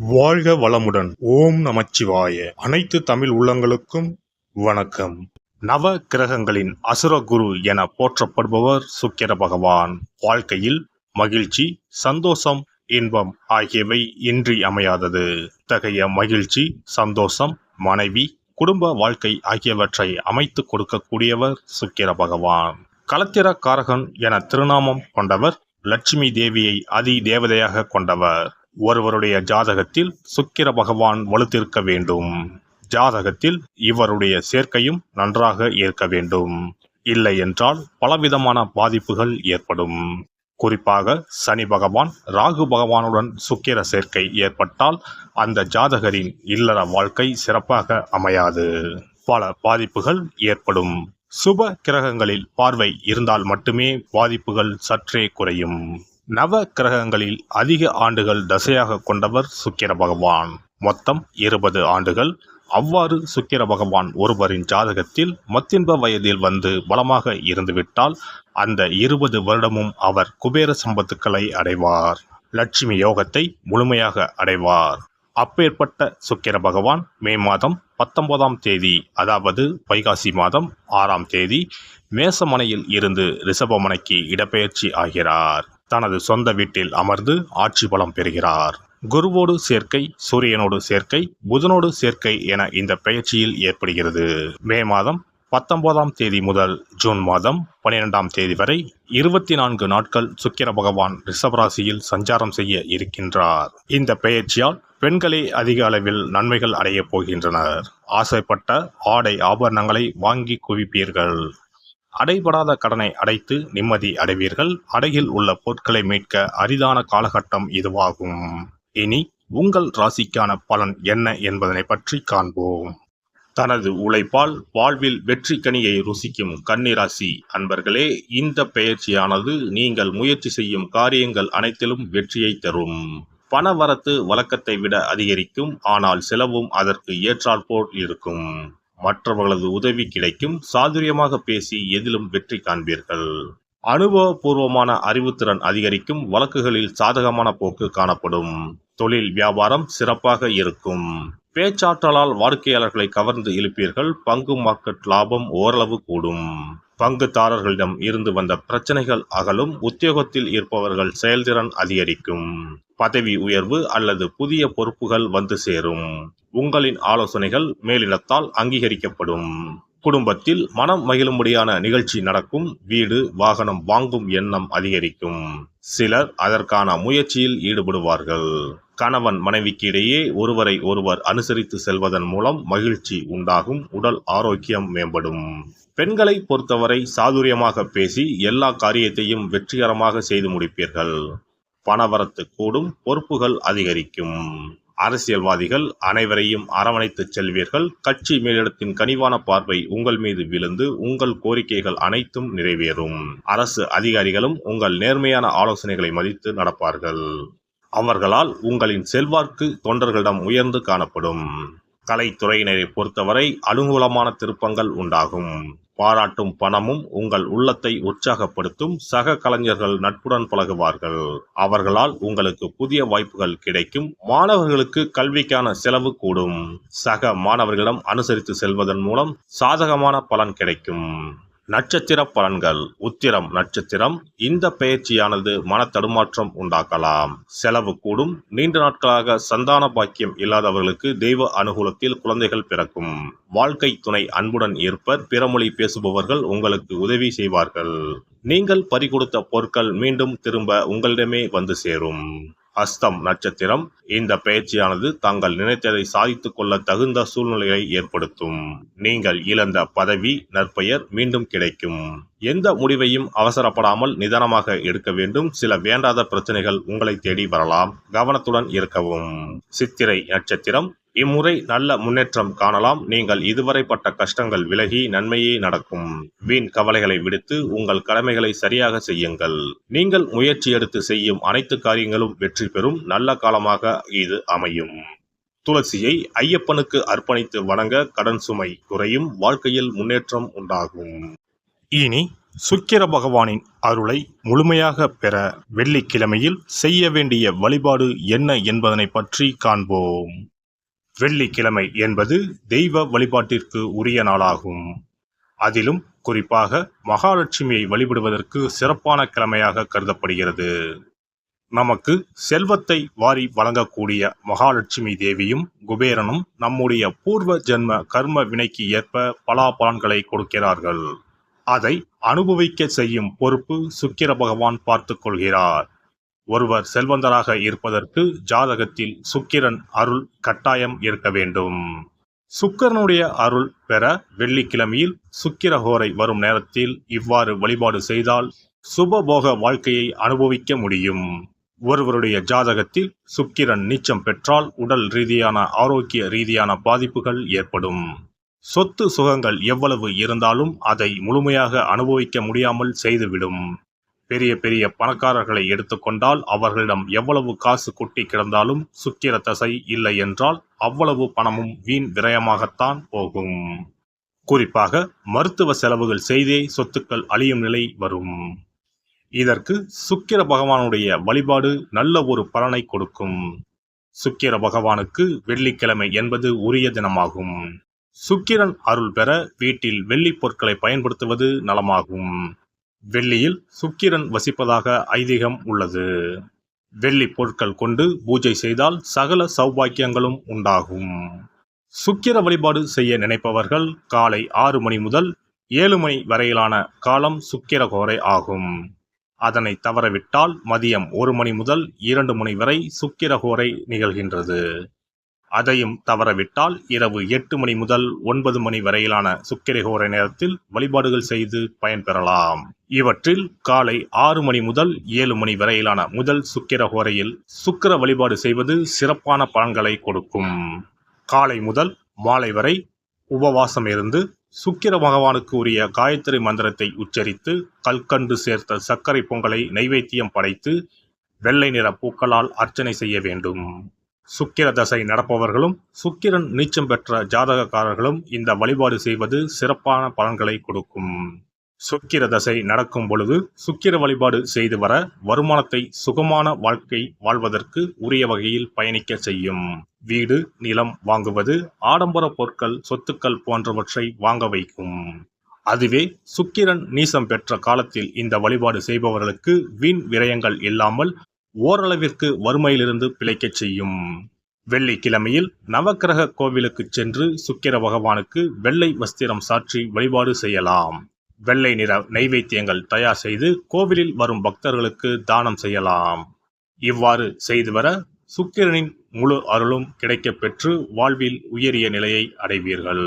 வாழ்க வளமுடன். ஓம் நமச்சிவாய. அனைத்து தமிழ் உள்ளங்களுக்கும் வணக்கம். நவ கிரகங்களின் அசுர குரு என போற்றப்படுபவர் சுக்கிர பகவான். வாழ்க்கையில் மகிழ்ச்சி, சந்தோஷம், இன்பம் ஆகியவை இன்றி அமையாதது. இத்தகைய மகிழ்ச்சி, சந்தோஷம், மனைவி, குடும்ப வாழ்க்கை ஆகியவற்றை அமைத்து கொடுக்கக்கூடியவர் சுக்கிர பகவான். களத்திர காரகன் என திருநாமம் கொண்டவர். லட்சுமி தேவியை அதி தேவதையாக கொண்டவர். ஒருவருடைய ஜாதகத்தில் சுக்கிர பகவான் வலுத்திருக்க வேண்டும். ஜாதகத்தில் இவருடைய சேர்க்கையும் நன்றாக இருக்க வேண்டும். இல்லை என்றால் பலவிதமான பாதிப்புகள் ஏற்படும். குறிப்பாக சனி பகவான், ராகு பகவானுடன் சுக்கிர சேர்க்கை ஏற்பட்டால் அந்த ஜாதகரின் இல்லற வாழ்க்கை சிறப்பாக அமையாது. பல பாதிப்புகள் ஏற்படும். சுப கிரகங்களில் பார்வை இருந்தால் மட்டுமே பாதிப்புகள் சற்றே குறையும். நவ கிரகங்களில் அதிக ஆண்டுகள் தசையாக கொண்டவர் சுக்கிர பகவான். மொத்தம் 20 ஆண்டுகள். அவ்வாறு சுக்கிர பகவான் ஒருவரின் ஜாதகத்தில் மத்தின்ப வயதில் வந்து பலமாக இருந்துவிட்டால் அந்த 20 வருடமும் அவர் குபேர சம்பத்துக்களை அடைவார். லட்சுமி யோகத்தை முழுமையாக அடைவார். அப்பேற்பட்ட சுக்கிர பகவான் மே மாதம் 19ஆம் தேதி, அதாவது வைகாசி மாதம் 6ஆம் தேதி மேசமனையில் இருந்து ரிஷபமனைக்கு இடப்பெயர்ச்சி ஆகிறார். தனது சொந்த வீட்டில் அமர்ந்து ஆட்சி பலம் பெறுகிறார். குருவோடு சேர்க்கை, சூரியனோடு சேர்க்கை, புதனோடு சேர்க்கை என இந்த பெயர்ச்சியில் ஏற்படுகிறது. மே மாதம் 19ஆம் தேதி முதல் ஜூன் மாதம் 12ஆம் தேதி வரை 24 நாட்கள் சுக்கிர பகவான் ரிஷபராசியில் சஞ்சாரம் செய்ய இருக்கின்றார். இந்த பெயர்ச்சியால் பெண்களே அதிக அளவில் நன்மைகள் அடையப் போகின்றனர். ஆசைப்பட்ட ஆடை ஆபரணங்களை வாங்கி குவிப்பீர்கள். அடைபடாத கடனை அடைத்து நிம்மதி அடைவீர்கள். அடையில் உள்ள பொருட்களை மீட்க அரிதான காலகட்டம் இதுவாகும். இனி உங்கள் ராசிக்கான பலன் என்ன என்பதனை பற்றி காண்போம். தனது உழைப்பால் வாழ்வில் வெற்றி கனியை ருசிக்கும் கன்னிராசி அன்பர்களே, இந்த பெயர்ச்சியானது நீங்கள் முயற்சி செய்யும் காரியங்கள் அனைத்திலும் வெற்றியை தரும். பணவரத்து வழக்கத்தை விட அதிகரிக்கும். ஆனால் செலவும் அதற்கு ஏற்றாற்போல் இருக்கும். மற்றவர்களது உதவி கிடைக்கும். சாதுரியமாக பேசி எதிலும் வெற்றி காண்பீர்கள். அனுபவபூர்வமான அறிவுத்திறன் அதிகரிக்கும். வழக்குகளில் சாதகமான போக்கு காணப்படும். தொழில் வியாபாரம் சிறப்பாக இருக்கும். பேச்சாற்றலால் வாடிக்கையாளர்களை கவர்ந்து இழுப்பீர்கள். பங்கு மார்க்கெட் லாபம் ஓரளவு கூடும். பங்குதாரர்களிடம் இருந்து வந்த பிரச்சனைகள் அகலும். உத்தியோகத்தில் இருப்பவர்கள் செயல்திறன் அதிகரிக்கும். பதவி உயர்வு அல்லது புதிய பொறுப்புகள் வந்து சேரும். உங்களின் ஆலோசனைகள் மேலிடத்தால் அங்கீகரிக்கப்படும். குடும்பத்தில் மனம் மகிழும்படியான நிகழ்ச்சி நடக்கும். வீடு, வாகனம் வாங்கும் எண்ணம் அதிகரிக்கும். சிலர் அதற்கான முயற்சியில் ஈடுபடுவார்கள். கணவன் மனைவிக்கு இடையே ஒருவரை ஒருவர் அனுசரித்து செல்வதன் மூலம் மகிழ்ச்சி உண்டாகும். உடல் ஆரோக்கியம் மேம்படும். பெண்களை பொறுத்தவரை சாதுரியமாக பேசி எல்லா காரியத்தையும் வெற்றிகரமாக செய்து முடிப்பீர்கள். பணவரத்து கூடும். பொறுப்புகள் அதிகரிக்கும். அரசியல்வாதிகள் அனைவரையும் அரவணைத்து செல்வீர்கள். கட்சி மேலிடத்தின் கனிவான பார்வை உங்கள் மீது விழுந்து உங்கள் கோரிக்கைகள் அனைத்தும் நிறைவேறும். அரசு அதிகாரிகளும் உங்கள் நேர்மையான ஆலோசனைகளை மதித்து நடப்பார்கள். அவர்களால் உங்களின் செல்வாக்கு தொண்டர்களிடம் உயர்ந்து காணப்படும். கலைத்துறையினரை பொறுத்தவரை அனுகூலமான திருப்பங்கள் உண்டாகும். பாராட்டும் பணமும் உங்கள் உள்ளத்தை உற்சாகப்படுத்தும். சக கலைஞர்கள் நட்புடன் பழகுவார்கள். அவர்களால் உங்களுக்கு புதிய வாய்ப்புகள் கிடைக்கும். மாணவர்களுக்கு கல்விக்கான செலவு கூடும். சக மாணவர்களிடம் அனுசரித்து செல்வதன் மூலம் சாதகமான பலன் கிடைக்கும். நட்சத்திர பலன்கள். உத்திரம் நட்சத்திரம். இந்த பெயர்ச்சியானது மன தடுமாற்றம் உண்டாக்கலாம். செலவு கூடும். நீண்ட நாட்களாக சந்தான பாக்கியம் இல்லாதவர்களுக்கு தெய்வ அனுகூலத்தில் குழந்தைகள் பிறக்கும். வாழ்க்கை துணை அன்புடன் இருப்பர். பிறமொழி பேசுபவர்கள் உங்களுக்கு உதவி செய்வார்கள். நீங்கள் பறிகொடுத்த பொருட்கள் மீண்டும் திரும்ப உங்களிடமே வந்து சேரும். ஹஸ்தம் நட்சத்திரம். இந்த பெயர்ச்சியானது தாங்கள் நினைத்ததை சாதித்துக் கொள்ள தகுந்த சூழ்நிலையை ஏற்படுத்தும். நீங்கள் இழந்த பதவி, நற்பெயர் மீண்டும் கிடைக்கும். எந்த முடிவையும் அவசரப்படாமல் நிதானமாக எடுக்க வேண்டும். சில வேண்டாத பிரச்சனைகள் உங்களை தேடி வரலாம். கவனத்துடன் இருக்கவும். சித்திரை நட்சத்திரம். இம்முறை நல்ல முன்னேற்றம் காணலாம். நீங்கள் இதுவரை பட்ட கஷ்டங்கள் விலகி நன்மையே நடக்கும். வீண் கவலைகளை விடுத்து உங்கள் கடமைகளை சரியாக செய்யுங்கள். நீங்கள் முயற்சி எடுத்து செய்யும் அனைத்து காரியங்களும் வெற்றி பெறும். நல்ல காலமாக இது அமையும். துளசியை ஐயப்பனுக்கு அர்ப்பணித்து வணங்க கடன் சுமை குறையும். வாழ்க்கையில் முன்னேற்றம் உண்டாகும். இனி சுக்கிர பகவானின் அருளை முழுமையாக பெற வெள்ளிக்கிழமையில் செய்ய வேண்டிய வழிபாடு என்ன என்பதனை பற்றி காண்போம். வெள்ளிக்கிழமை என்பது தெய்வ வழிபாட்டிற்கு உரிய நாளாகும். அதிலும் குறிப்பாக மகாலட்சுமியை வழிபடுவதற்கு சிறப்பான கிழமையாக கருதப்படுகிறது. நமக்கு செல்வத்தை வாரி வழங்கக்கூடிய மகாலட்சுமி தேவியும் குபேரனும் நம்முடைய பூர்வ ஜென்ம கர்ம வினைக்கு ஏற்ப பலாபலன்களை கொடுக்கிறார்கள். அதை அனுபவிக்க செய்யும் பொறுப்பு சுக்கிர பகவான் பார்த்து கொள்கிறார். ஒருவர் செல்வந்தராக இருப்பதற்கு ஜாதகத்தில் சுக்கிரன் அருள் கட்டாயம் இருக்க வேண்டும். சுக்கிரனுடைய அருள் பெற வெள்ளிக்கிழமையில் சுக்கிரஹோரை வரும் நேரத்தில் இவ்வாறு வழிபாடு செய்தால் சுபபோக வாழ்க்கையை அனுபவிக்க முடியும். ஒருவருடைய ஜாதகத்தில் சுக்கிரன் நீச்சம் பெற்றால் உடல் ரீதியான ஆரோக்கிய ரீதியான பாதிப்புகள் ஏற்படும். சொத்து சுகங்கள் எவ்வளவு இருந்தாலும் அதை முழுமையாக அனுபவிக்க முடியாமல் செய்துவிடும். பெரிய பெரிய பணக்காரர்களை எடுத்துக்கொண்டால் அவர்களிடம் எவ்வளவு காசு கொட்டி கிடந்தாலும் சுக்கிர தசை இல்லை என்றால் அவ்வளவு பணமும் வீண் விரயமாகத்தான் போகும். குறிப்பாக மருத்துவ செலவுகள் செய்தே சொத்துக்கள் அழியும் நிலை வரும். இதற்கு சுக்கிர பகவானுடைய வழிபாடு நல்ல ஒரு பலனை கொடுக்கும். சுக்கிர பகவானுக்கு வெள்ளிக்கிழமை என்பது உரிய தினமாகும். சுக்கிரன் அருள் பெற வீட்டில் வெள்ளி பொருட்களை பயன்படுத்துவது நலமாகும். வெள்ளியில் சுக்கிரன் வசிப்பதாக ஐதீகம் உள்ளது. வெள்ளி பொருட்கள் கொண்டு பூஜை செய்தால் சகல சௌபாக்கியங்களும் உண்டாகும். சுக்கிர வழிபாடு செய்ய நினைப்பவர்கள் காலை 6 மணி முதல் 7 மணி வரையிலான காலம் சுக்கிரஹோரை ஆகும். அதனை தவறவிட்டால் மதியம் 1 மணி முதல் 2 மணி வரை சுக்கிரஹோரை நிகழ்கின்றது. அதையும் தவறவிட்டால் இரவு 8 மணி முதல் 9 மணி வரையிலான சுக்கிரஹோரை நேரத்தில் வழிபாடுகள் செய்து பயன்பெறலாம். இவற்றில் காலை 6 மணி முதல் 7 மணி வரையிலான முதல் சுக்கிரஹோரையில் சுக்கிர வழிபாடு செய்வது சிறப்பான பலன்களை கொடுக்கும். காலை முதல் மாலை வரை உபவாசம் இருந்து சுக்கிர பகவானுக்கு உரிய காயத்ரி மந்திரத்தை உச்சரித்து கல்கண்டு சேர்த்த சர்க்கரை பொங்கலை நைவேத்தியம் படைத்து வெள்ளை நிற பூக்களால் அர்ச்சனை செய்ய வேண்டும். சுக்கிர தசை நடப்பவர்களும் சுக்கிரன் நீச்சம் பெற்ற ஜாதகக்காரர்களும் இந்த வழிபாடு செய்வது சிறப்பான பலன்களை கொடுக்கும். சுக்கிர தசை நடக்கும் பொழுது சுக்கிர வழிபாடு செய்து வர வருமானத்தை சுகமான வாழ்க்கை வாழ்வதற்கு உரிய வகையில் பயணிக்க செய்யும். வீடு நிலம் வாங்குவது, ஆடம்பர பொருட்கள் சொத்துக்கள் போன்றவற்றை வாங்க வைக்கும். அதுவே சுக்கிரன் நீசம் பெற்ற காலத்தில் இந்த வழிபாடு செய்பவர்களுக்கு வீண் விரயங்கள் இல்லாமல் ஓரளவிற்கு வறுமையிலிருந்து பிழைக்கச் செய்யும். வெள்ளிக்கிழமையில் நவக்கிரக கோவிலுக்கு சென்று சுக்கிர பகவானுக்கு வெள்ளை வஸ்திரம் சாற்றி வழிபாடு செய்யலாம். வெள்ளை நிற நைவேத்தியங்கள் தயார் செய்து கோவிலில் வரும் பக்தர்களுக்கு தானம் செய்யலாம். இவ்வாறு செய்து வர சுக்கிரனின் முழு அருளும் கிடைக்கப் பெற்று வாழ்வில் உயரிய நிலையை அடைவீர்கள்.